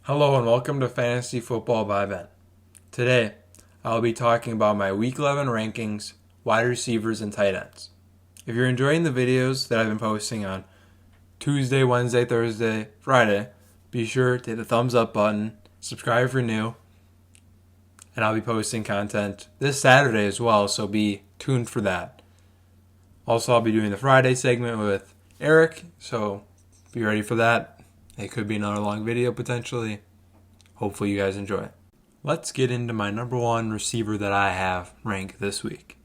Hello and welcome to Fantasy Football by Ben. Today, I'll be talking about my Week 11 rankings, wide receivers, and tight ends. If you're enjoying the videos that I've been posting on Tuesday, Wednesday, Thursday, Friday, be sure to hit the thumbs up button, subscribe if you're new, and I'll be posting content this Saturday as well, so be tuned for that. Also, I'll be doing the Friday segment with Eric, so be ready for that. It could be another long video potentially. Hopefully you guys enjoy. Let's get into my number one receiver that I have ranked this week.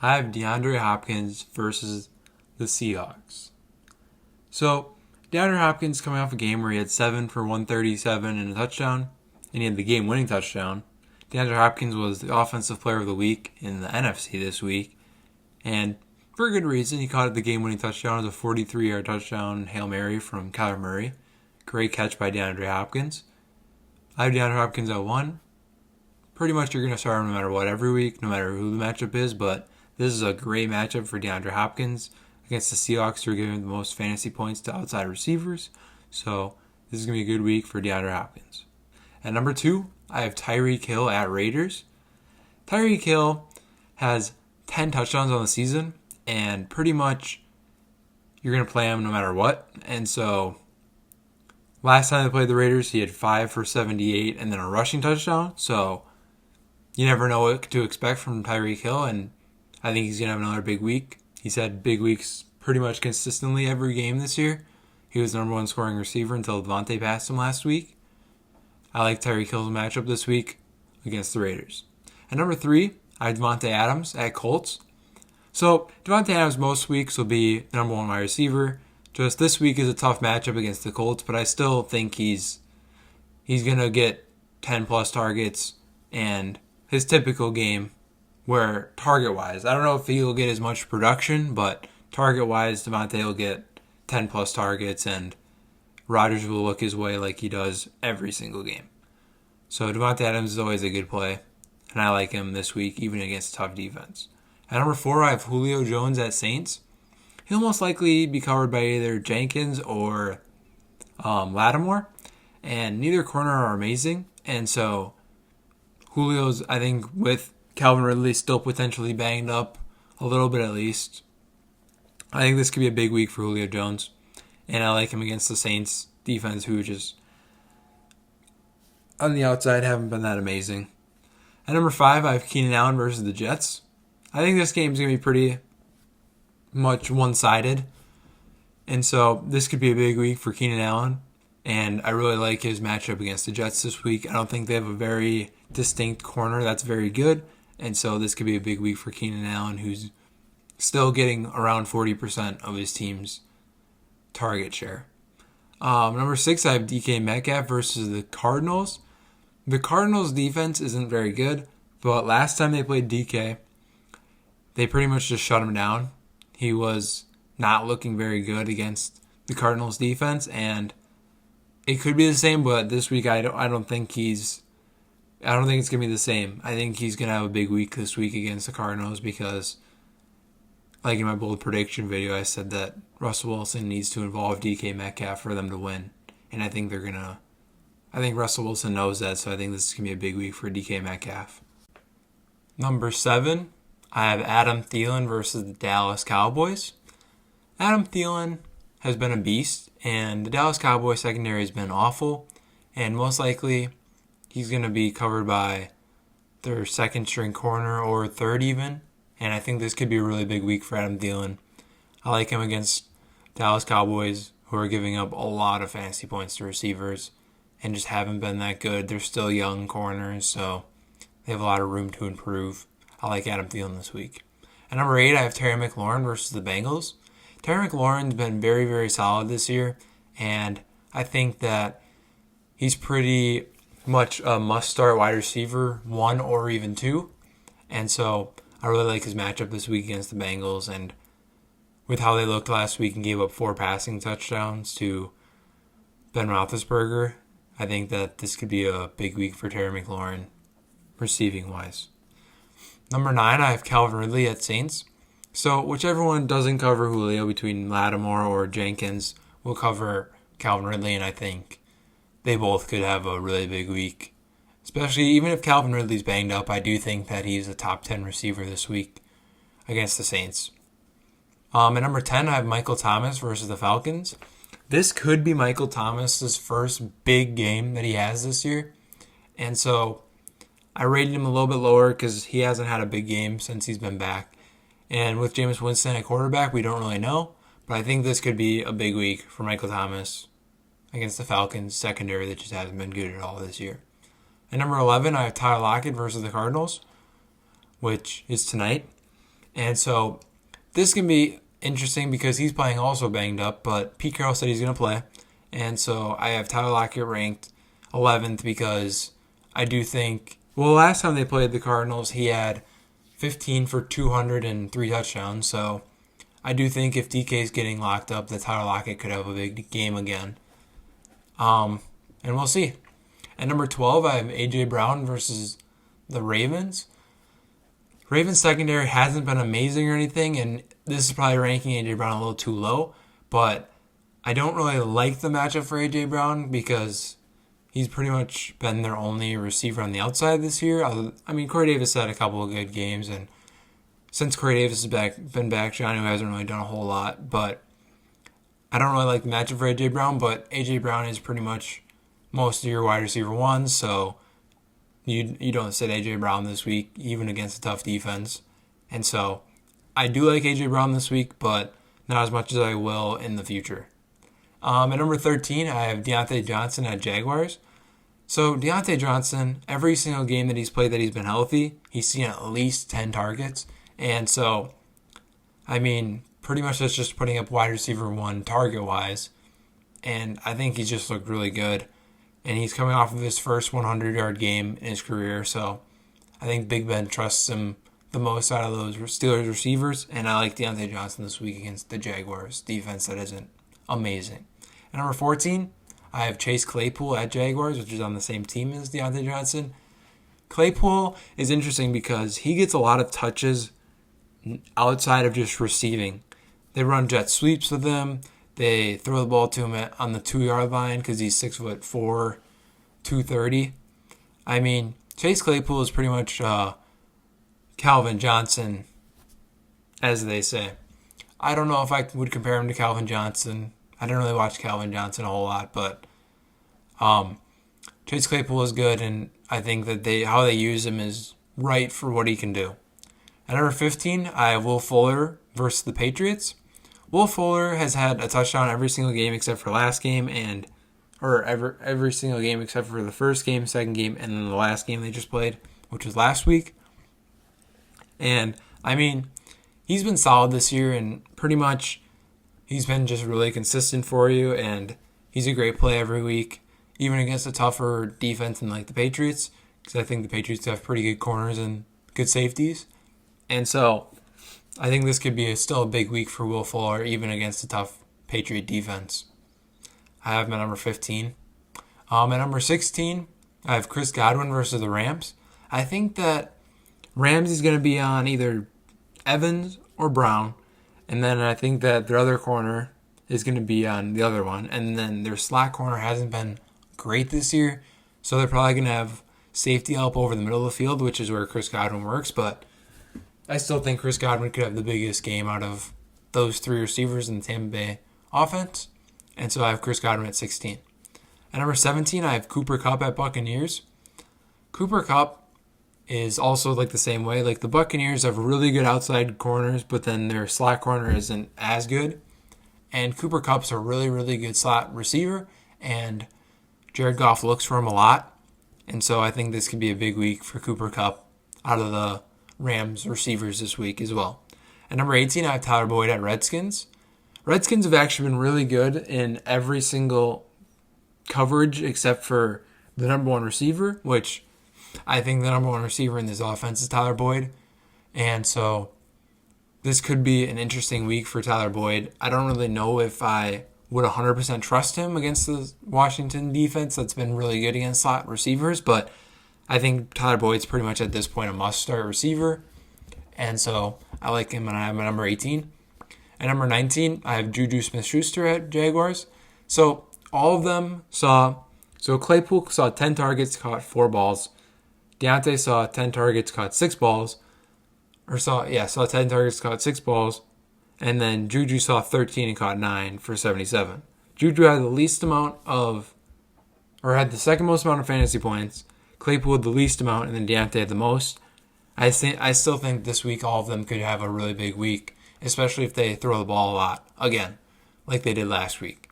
I have DeAndre Hopkins versus the Seahawks. So, DeAndre Hopkins coming off a game where he had 7 for 137 and a touchdown, and he had the game-winning touchdown. DeAndre Hopkins was the offensive player of the week in the NFC this week, and for a good reason. He caught the game-winning touchdown as a 43-yard touchdown Hail Mary from Kyler Murray. Great catch by DeAndre Hopkins. I have DeAndre Hopkins at 1. Pretty much you're going to start him no matter what every week, no matter who the matchup is, but this is a great matchup for DeAndre Hopkins against the Seahawks, who are giving the most fantasy points to outside receivers. So this is going to be a good week for DeAndre Hopkins. At number 2, I have Tyreek Hill at Raiders. Tyreek Hill has 10 touchdowns on the season, and pretty much you're going to play him no matter what. And so last time they played the Raiders, he had 5 for 78 and then a rushing touchdown. So you never know what to expect from Tyreek Hill, and I think he's going to have another big week. He's had big weeks pretty much consistently every game this year. He was the number one scoring receiver until Davante passed him last week. I like Tyreek Hill's matchup this week against the Raiders. At number 3, I have Davante Adams at Colts. So Davante Adams most weeks will be the number one wide receiver. Just this week is a tough matchup against the Colts, but I still think he's going to get 10-plus targets and his typical game where target-wise, I don't know if he'll get as much production, but target-wise, Davante will get 10-plus targets and Rodgers will look his way like he does every single game. So Davante Adams is always a good play, and I like him this week, even against a tough defense. At number 4, I have Julio Jones at Saints. He'll most likely be covered by either Jenkins or Lattimore, and neither corner are amazing. And so Julio's, I think, with Calvin Ridley still potentially banged up a little bit at least, I think this could be a big week for Julio Jones. And I like him against the Saints defense, who just on the outside haven't been that amazing. At number 5, I have Keenan Allen versus the Jets. I think this game's going to be pretty much one-sided, and so this could be a big week for Keenan Allen, and I really like his matchup against the Jets this week. I don't think they have a very distinct corner that's very good, and so this could be a big week for Keenan Allen, who's still getting around 40% of his team's target share. Number 6, I have DK Metcalf versus the Cardinals. The Cardinals' defense isn't very good, but last time they played DK, they pretty much just shut him down. He was not looking very good against the Cardinals defense, and it could be the same, but this week I don't think it's going to be the same. I think he's going to have a big week this week against the Cardinals because, like in my bold prediction video, I said that Russell Wilson needs to involve DK Metcalf for them to win, and I think Russell Wilson knows that, so I think this is going to be a big week for DK Metcalf. Number 7, I have Adam Thielen versus the Dallas Cowboys. Adam Thielen has been a beast, and the Dallas Cowboys secondary has been awful, and most likely he's going to be covered by their second-string corner or third even, and I think this could be a really big week for Adam Thielen. I like him against Dallas Cowboys, who are giving up a lot of fantasy points to receivers and just haven't been that good. They're still young corners, so they have a lot of room to improve. I like Adam Thielen this week. At number 8, I have Terry McLaurin versus the Bengals. Terry McLaurin's been very, very solid this year, and I think that he's pretty much a must-start wide receiver, 1 or even 2. And so I really like his matchup this week against the Bengals, and with how they looked last week and gave up 4 passing touchdowns to Ben Roethlisberger, I think that this could be a big week for Terry McLaurin, receiving-wise. Number 9, I have Calvin Ridley at Saints. So whichever one doesn't cover Julio between Lattimore or Jenkins will cover Calvin Ridley, and I think they both could have a really big week. Especially even if Calvin Ridley's banged up, I do think that he's a top 10 receiver this week against the Saints. At number 10, I have Michael Thomas versus the Falcons. This could be Michael Thomas's first big game that he has this year. And so I rated him a little bit lower because he hasn't had a big game since he's been back. And with Jameis Winston at quarterback, we don't really know. But I think this could be a big week for Michael Thomas against the Falcons secondary that just hasn't been good at all this year. At number 11, I have Tyler Lockett versus the Cardinals, which is tonight. And so this can be interesting because he's playing also banged up, but Pete Carroll said he's going to play. And so I have Tyler Lockett ranked 11th because I do think, well, last time they played the Cardinals, he had 15 for 203 touchdowns. So I do think if DK is getting locked up, that Tyler Lockett could have a big game again. And we'll see. At number 12, I have A.J. Brown versus the Ravens. Ravens secondary hasn't been amazing or anything, and this is probably ranking A.J. Brown a little too low, but I don't really like the matchup for A.J. Brown because he's pretty much been their only receiver on the outside this year. I mean, Corey Davis had a couple of good games, and since Corey Davis has been back, Jonnu hasn't really done a whole lot, but I don't really like the matchup for A.J. Brown, but A.J. Brown is pretty much most of your wide receiver ones, so you don't sit A.J. Brown this week, even against a tough defense. And so I do like A.J. Brown this week, but not as much as I will in the future. At number 13, I have Diontae Johnson at Jaguars. So Diontae Johnson, every single game that he's played that he's been healthy, he's seen at least 10 targets. And so, I mean, pretty much that's just putting up wide receiver one target-wise. And I think he's just looked really good. And he's coming off of his first 100-yard game in his career. So I think Big Ben trusts him the most out of those Steelers receivers. And I like Diontae Johnson this week against the Jaguars defense that isn't amazing. At number 14, I have Chase Claypool at Jaguars, which is on the same team as Diontae Johnson. Claypool is interesting because he gets a lot of touches outside of just receiving. They run jet sweeps with him. They throw the ball to him on the 2-yard line because he's 6'4", 230. I mean, Chase Claypool is pretty much Calvin Johnson, as they say. I don't know if I would compare him to Calvin Johnson. I don't really watch Calvin Johnson a whole lot, but Chase Claypool is good, and I think that how they use him is right for what he can do. At number 15, I have Will Fuller versus the Patriots. Will Fuller has had a touchdown every single game except for last game, or every single game except for the first game, second game, and then the last game they just played, which was last week. And, I mean, he's been solid this year, and pretty much he's been just really consistent for you, and he's a great play every week, even against a tougher defense than like the Patriots, because I think the Patriots have pretty good corners and good safeties. And so I think this could be still a big week for Will Fuller, even against a tough Patriot defense. I have my number 15. At number 16, I have Chris Godwin versus the Rams. I think that Rams is going to be on either Evans or Brown, and then I think that their other corner is going to be on the other one, and then their slot corner hasn't been great this year, so they're probably going to have safety help over the middle of the field, which is where Chris Godwin works, but I still think Chris Godwin could have the biggest game out of those three receivers in the Tampa Bay offense. And so I have Chris Godwin at 16. At number 17, I have Cooper Kupp at Buccaneers. Cooper Kupp is also like the same way. Like the Buccaneers have really good outside corners, but then their slot corner isn't as good. And Cooper Kupp's a really, really good slot receiver. And Jared Goff looks for him a lot. And so I think this could be a big week for Cooper Kupp out of the Rams receivers this week as well. At number 18, I have Tyler Boyd at Redskins. Redskins have actually been really good in every single coverage except for the number one receiver, which I think the number one receiver in this offense is Tyler Boyd. And so this could be an interesting week for Tyler Boyd. I don't really know if I would 100% trust him against the Washington defense that's been really good against slot receivers, but I think Tyler Boyd's pretty much at this point a must-start receiver. And so I like him, and I have my number 18. At number 19, I have JuJu Smith-Schuster at Jaguars. So all of them saw So Claypool saw 10 targets, caught 4 balls. Diontae saw 10 targets, caught 6 balls. Saw 10 targets, caught 6 balls. And then JuJu saw 13 and caught 9 for 77. JuJu had the second most amount of fantasy points. Claypool had the least amount, and then Diontae had the most. I still think this week all of them could have a really big week, especially if they throw the ball a lot again, like they did last week.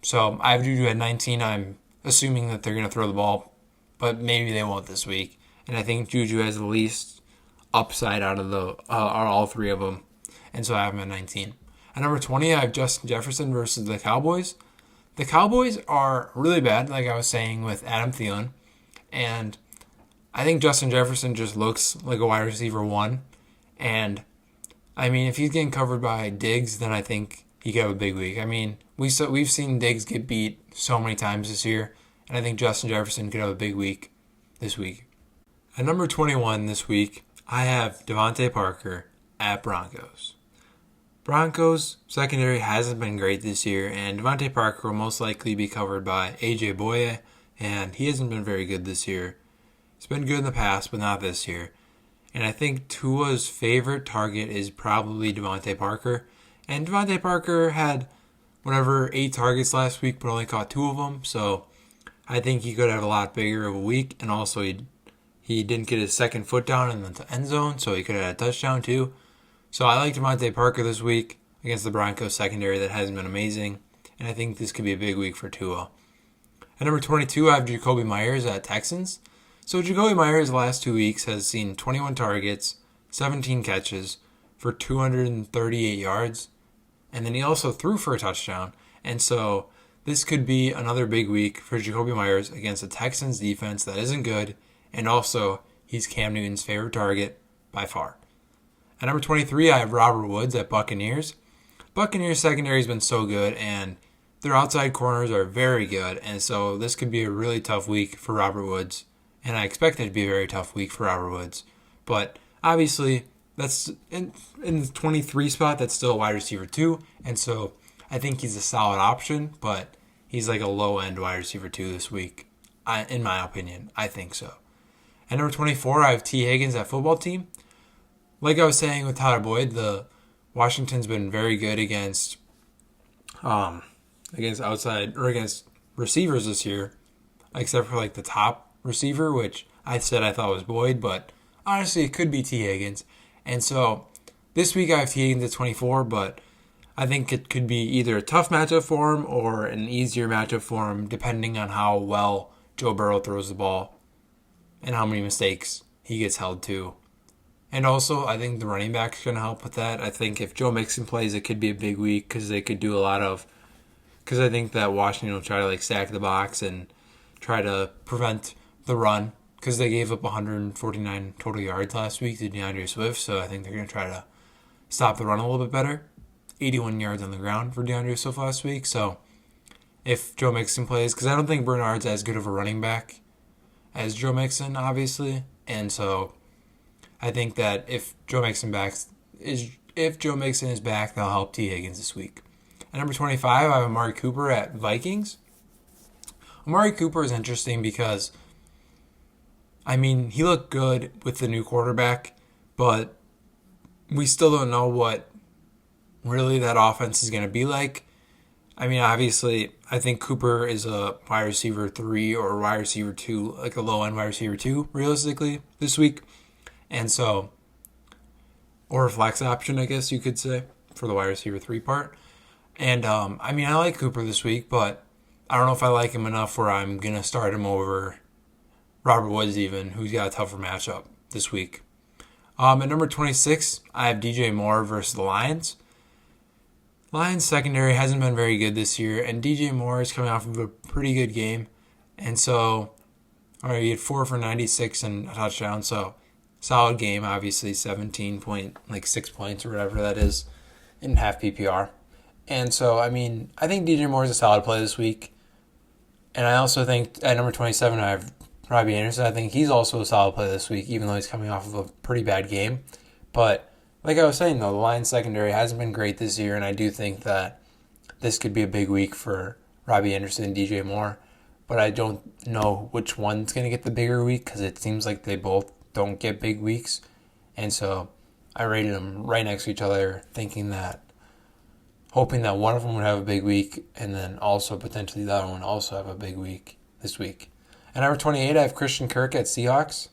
So I have JuJu at 19. I'm assuming that they're going to throw the ball, but maybe they won't this week. And I think JuJu has the least upside out of all 3 of them, and so I have him at 19. At number 20, I have Justin Jefferson versus the Cowboys. The Cowboys are really bad, like I was saying with Adam Thielen, and I think Justin Jefferson just looks like a wide receiver 1. And, I mean, if he's getting covered by Diggs, then I think he could have a big week. I mean, we've seen Diggs get beat so many times this year, and I think Justin Jefferson could have a big week this week. At number 21 this week, I have DeVante Parker at Broncos. Broncos secondary hasn't been great this year, and DeVante Parker will most likely be covered by A.J. Boye, and he hasn't been very good this year. He's been good in the past, but not this year. And I think Tua's favorite target is probably DeVante Parker. And DeVante Parker had 8 targets last week, but only caught 2 of them, so I think he could have a lot bigger of a week, and also he didn't get his second foot down in the end zone, so he could have had a touchdown too. So I like DeVante Parker this week against the Broncos secondary that hasn't been amazing, and I think this could be a big week for Tua. At number 22, I have Jakobi Meyers at Texans. So Jakobi Meyers the last 2 weeks has seen 21 targets, 17 catches for 238 yards, and then he also threw for a touchdown. And so this could be another big week for Jakobi Meyers against the Texans defense that isn't good, and also he's Cam Newton's favorite target by far. At number 23, I have Robert Woods at Buccaneers. Buccaneers secondary has been so good, and their outside corners are very good, and so this could be a really tough week for Robert Woods, and I expect it to be a very tough week for Robert Woods. But obviously, that's in the 23 spot, that's still a wide receiver 2, and so I think he's a solid option, but he's like a low-end wide receiver 2 this week, in my opinion. I think so. At number 24, I have T. Higgins at football team. Like I was saying with Tyler Boyd, the Washington's been very good against against receivers this year, except for like the top receiver, which I said I thought was Boyd, but honestly it could be T. Higgins. And so this week I have T. Higgins at 24, but I think it could be either a tough matchup for him or an easier matchup for him, depending on how well Joe Burrow throws the ball and how many mistakes he gets held to. And also, I think the running back is going to help with that. I think if Joe Mixon plays, it could be a big week because they could do because I think that Washington will try to stack the box and try to prevent the run because they gave up 149 total yards last week to DeAndre Swift. So I think they're going to try to stop the run a little bit better. 81 yards on the ground for DeAndre Swift last week. So if Joe Mixon plays, because I don't think Bernard's as good of a running back as Joe Mixon, obviously, and so I think that if Joe Mixon is back, that'll help T. Higgins this week. At number 25, I have Amari Cooper at Vikings. Amari Cooper is interesting because, I mean, he looked good with the new quarterback, but we still don't know what really that offense is going to be like. I mean, obviously, I think Cooper is a wide receiver 3 or wide receiver 2, like a low-end wide receiver 2, realistically, this week. And so, or a flex option, I guess you could say, for the wide receiver 3 part. And, I mean, I like Cooper this week, but I don't know if I like him enough where I'm going to start him over Robert Woods even, who's got a tougher matchup this week. At number 26, I have DJ Moore versus the Lions. Lions secondary hasn't been very good this year, and DJ Moore is coming off of a pretty good game. And so, he had 4 for 96 and a touchdown, so solid game, obviously, 17.6 points or whatever that is in half PPR. And so, I mean, I think DJ Moore is a solid play this week. And I also think at number 27, I have Robby Anderson. I think he's also a solid play this week, even though he's coming off of a pretty bad game. But like I was saying, though, the Lions secondary hasn't been great this year, and I do think that this could be a big week for Robby Anderson and DJ Moore. but I don't know which one's going to get the bigger week because it seems like they both don't get big weeks. And so I rated them right next to each other, hoping that one of them would have a big week and then also potentially the other one also have a big week this week. At number 28, I have Christian Kirk at Seahawks.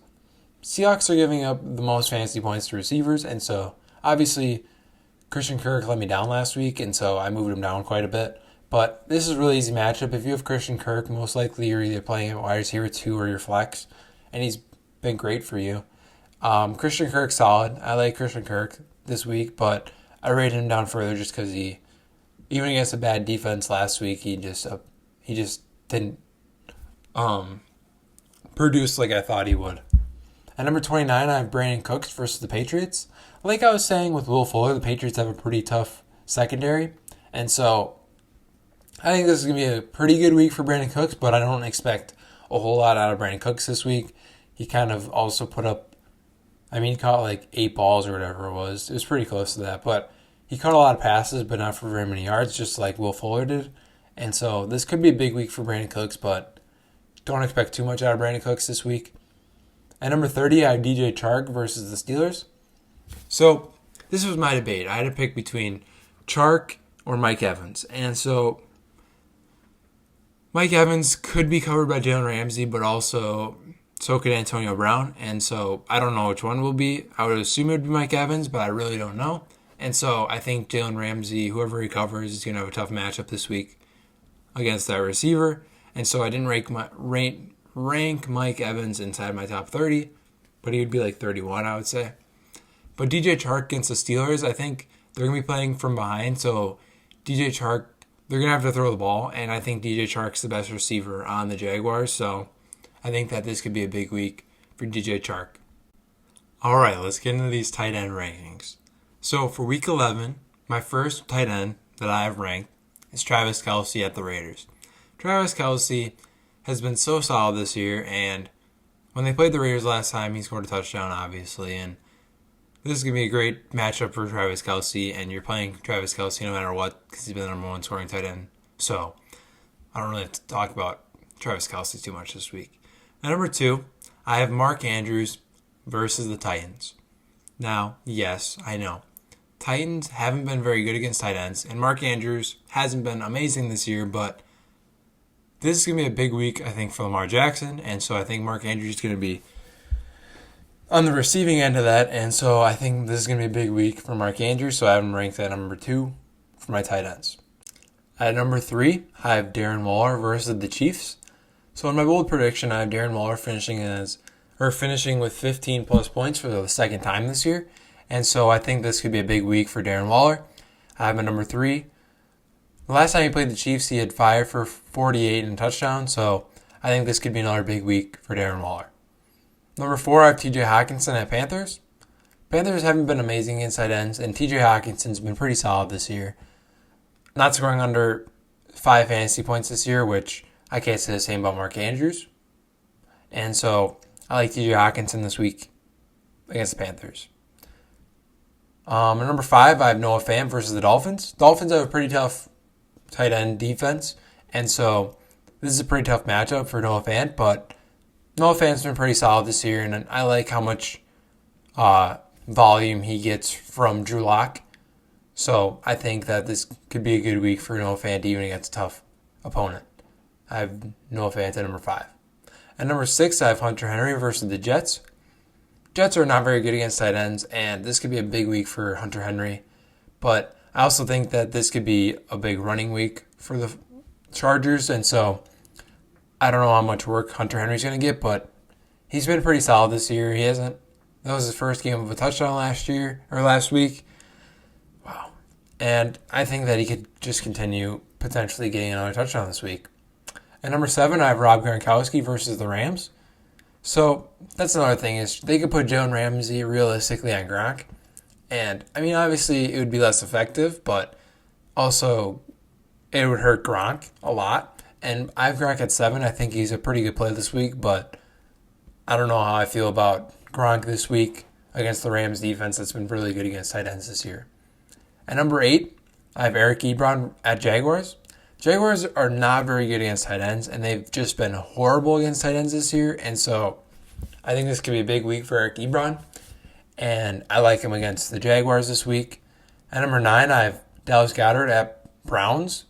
Seahawks are giving up the most fantasy points to receivers, and so obviously Christian Kirk let me down last week, and so I moved him down quite a bit. But this is a really easy matchup. If you have Christian Kirk, most likely you're either playing at wide receiver 2 or your flex, and he's been great for you. Christian Kirk's solid. I like Christian Kirk this week, but I rated him down further just because even against a bad defense last week, he just didn't produce like I thought he would. At number 29, I have Brandin Cooks versus the Patriots. Like I was saying with Will Fuller, the Patriots have a pretty tough secondary, and so I think this is going to be a pretty good week for Brandin Cooks, but I don't expect a whole lot out of Brandin Cooks this week. He kind of also he caught like 8 balls or whatever it was. It was pretty close to that, but he caught a lot of passes, but not for very many yards, just like Will Fuller did. And so this could be a big week for Brandin Cooks, but don't expect too much out of Brandin Cooks this week. At number 30, I have DJ Chark versus the Steelers. So this was my debate. I had to pick between Chark or Mike Evans. And so Mike Evans could be covered by Jalen Ramsey, but also so could Antonio Brown. And so I don't know which one will be. I would assume it would be Mike Evans, but I really don't know. And so I think Jalen Ramsey, whoever he covers, is going to have a tough matchup this week against that receiver. And so I didn't rank Mike Evans inside my top 30, but he would be like 31, I would say. But DJ Chark against the Steelers, I think they're going to be playing from behind. So DJ Chark, they're going to have to throw the ball, and I think DJ Chark's the best receiver on the Jaguars. So I think that this could be a big week for DJ Chark. All right, let's get into these tight end rankings. So for week 11, my first tight end that I have ranked is Travis Kelce at the Raiders. Travis Kelce has been so solid this year, and when they played the Raiders last time, he scored a touchdown, obviously, and this is going to be a great matchup for Travis Kelce, and you're playing Travis Kelce no matter what because he's been the number 1 scoring tight end. So I don't really have to talk about Travis Kelce too much this week. At number 2, I have Mark Andrews versus the Titans. Now, yes, I know. Titans haven't been very good against tight ends, and Mark Andrews hasn't been amazing this year, but this is going to be a big week, I think, for Lamar Jackson, and so I think Mark Andrews is going to be on the receiving end of that, and so I think this is going to be a big week for Mark Andrews, so I have him ranked at number 2 for my tight ends. At number 3, I have Darren Waller versus the Chiefs. So in my bold prediction, I have Darren Waller finishing with 15-plus points for the second time this year, and so I think this could be a big week for Darren Waller. I have him at number 3. The last time he played the Chiefs, he had 5 for 48 and a touchdown, so I think this could be another big week for Darren Waller. Number 4, I have TJ Hockenson at Panthers. Panthers haven't been amazing against tight ends, and TJ Hockenson's been pretty solid this year. Not scoring under 5 fantasy points this year, which I can't say the same about Mark Andrews. And so I like TJ Hockenson this week against the Panthers. At number 5, I have Noah Fant versus the Dolphins. Dolphins have a pretty tough tight end defense, and so this is a pretty tough matchup for Noah Fant, but Noah Fant's been pretty solid this year, and I like how much volume he gets from Drew Lock. So I think that this could be a good week for Noah Fant even against a tough opponent. I have Noah Fant at number 5. At number 6, I have Hunter Henry versus the Jets. Jets are not very good against tight ends, and this could be a big week for Hunter Henry. But I also think that this could be a big running week for the Chargers, and so I don't know how much work Hunter Henry's going to get, but he's been pretty solid this year. That was his first game of a touchdown last week. Wow. And I think that he could just continue potentially getting another touchdown this week. At number 7, I have Rob Gronkowski versus the Rams. So that's another thing is they could put Jalen Ramsey realistically on Gronk. And, I mean, obviously it would be less effective, but also it would hurt Gronk a lot. And I have Gronk at 7. I think he's a pretty good play this week, but I don't know how I feel about Gronk this week against the Rams defense that's been really good against tight ends this year. At number 8, I have Eric Ebron at Jaguars. Jaguars are not very good against tight ends, and they've just been horrible against tight ends this year. And so I think this could be a big week for Eric Ebron, and I like him against the Jaguars this week. At number 9, I have Dallas Goedert at Browns.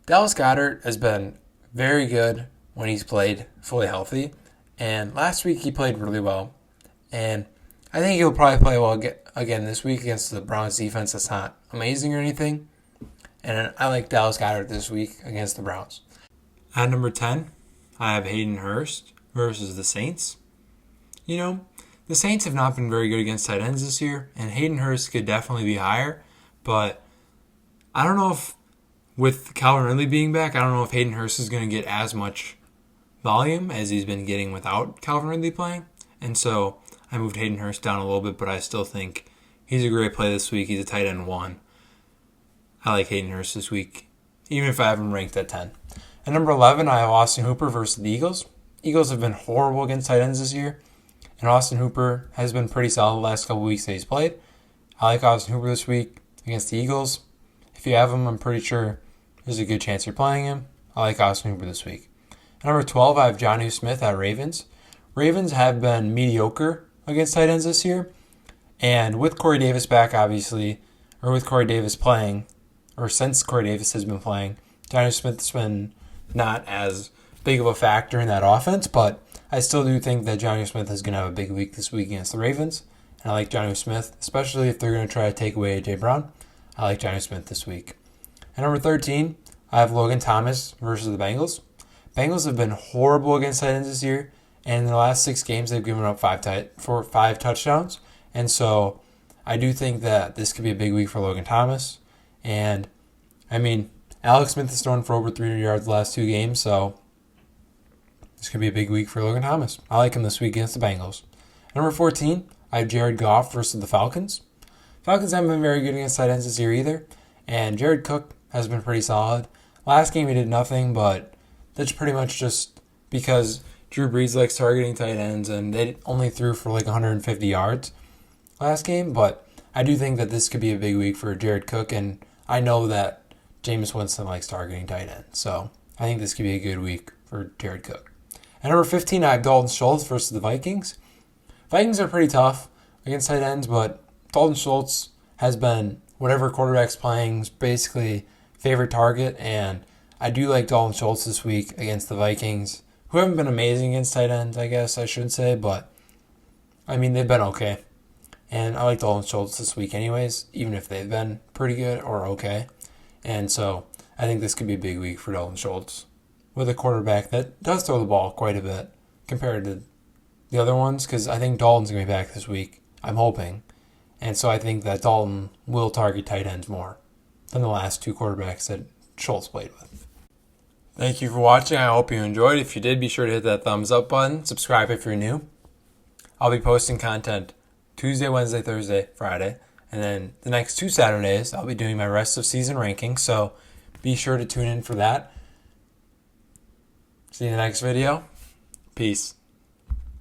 Dallas Goedert has been very good when he's played fully healthy, and last week he played really well. And I think he'll probably play well again this week against the Browns defense that's not amazing or anything. And I like Dallas Goedert this week against the Browns. At number 10, I have Hayden Hurst versus the Saints. You know, the Saints have not been very good against tight ends this year, and Hayden Hurst could definitely be higher. But I don't know if, with Calvin Ridley being back, I don't know if Hayden Hurst is going to get as much volume as he's been getting without Calvin Ridley playing. And so I moved Hayden Hurst down a little bit, but I still think he's a great play this week. He's a tight end 1. I like Hayden Hurst this week, even if I have him ranked at 10. At number 11, I have Austin Hooper versus the Eagles. Eagles have been horrible against tight ends this year, and Austin Hooper has been pretty solid the last couple weeks that he's played. I like Austin Hooper this week against the Eagles. If you have him, I'm pretty sure there's a good chance you're playing him. I like Austin Hooper this week. At number 12, I have Jonnu Smith at Ravens. Ravens have been mediocre against tight ends this year, and with Corey Davis back, obviously, or with Corey Davis playing, or since Corey Davis has been playing, Jonnu Smith's been not as big of a factor in that offense, but I still do think that Jonnu Smith is going to have a big week this week against the Ravens. And I like Jonnu Smith, especially if they're going to try to take away A.J. Brown. I like Jonnu Smith this week. At number 13, I have Logan Thomas versus the Bengals. Bengals have been horrible against tight ends this year, and in the last 6 games, they've given up 5 touchdowns. And so I do think that this could be a big week for Logan Thomas. And, I mean, Alex Smith has thrown for over 300 yards the last 2 games, so this could be a big week for Logan Thomas. I like him this week against the Bengals. Number 14, I have Jared Goff versus the Falcons. Falcons haven't been very good against tight ends this year either, and Jared Cook has been pretty solid. Last game he did nothing, but that's pretty much just because Drew Brees likes targeting tight ends, and they only threw for like 150 yards last game, but I do think that this could be a big week for Jared Cook, and I know that Jameis Winston likes targeting tight ends, so I think this could be a good week for Jared Cook. At number 15, I have Dalton Schultz versus the Vikings. Vikings are pretty tough against tight ends, but Dalton Schultz has been, whatever quarterback's playing, basically favorite target, and I do like Dalton Schultz this week against the Vikings, who haven't been amazing against tight ends, I guess I should say, but I mean, they've been okay. And I like Dalton Schultz this week anyways, even if they've been pretty good or okay. And so I think this could be a big week for Dalton Schultz with a quarterback that does throw the ball quite a bit compared to the other ones, because I think Dalton's going to be back this week. I'm hoping. And so I think that Dalton will target tight ends more than the last 2 quarterbacks that Schultz played with. Thank you for watching. I hope you enjoyed. If you did, be sure to hit that thumbs up button. Subscribe if you're new. I'll be posting content Tuesday, Wednesday, Thursday, Friday. And then the next 2 Saturdays, I'll be doing my rest of season rankings. So be sure to tune in for that. See you in the next video. Peace.